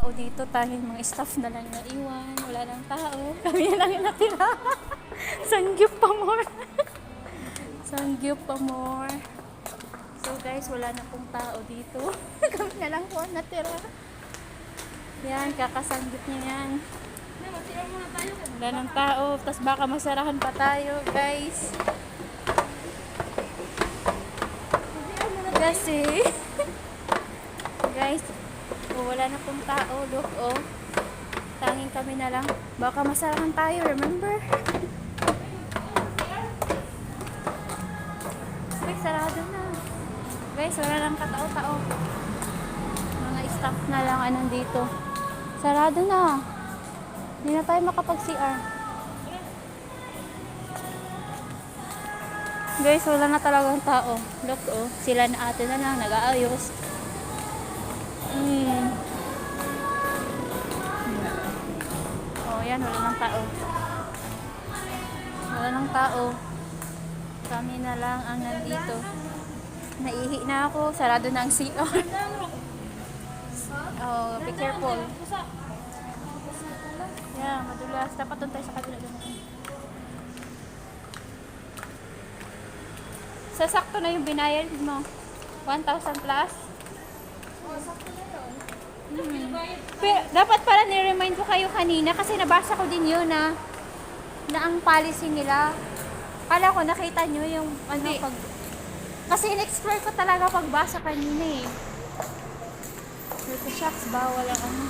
tao dito. Dahil mga staff na lang naiwan. Wala nang tao. Kami na lang yung natira. Sangyup pa more. Sangyup pa more. So guys, wala na pong tao dito. Kami na lang po natira. Yan, kakasanggit niya yan. Wala ng tao. Tapos baka masarahan pa tayo, guys. Kasi, guys, wala na pong tao. Look, oh. Tanging kami na lang. Baka masarahan tayo, remember? Guys, sarado na. Guys, wala lang katao-tao. Mga staff na lang anong dito. Sarado na. Hindi na tayo makapag-CR. Guys, wala na talagang tao. Look, oh. Sila na ate na lang, nag-aayos. Oh, yan, wala nang tao. Wala nang tao. Kami na lang ang nandito. Naihi na ako. Sarado na ang CR. Oh, be careful. Yeah, madulas. Dapat doon tayo sa kabila doon. Sasakto na yung binayad mo. 1,000 plus. Pero, dapat pala ni-remind ko kayo kanina kasi nabasa ko din yun na ang policy nila. Kala ko nakita nyo yung ano pag... Kasi in-explore ko talaga pagbasa kanina eh. Pero shucks, bawal ang ano.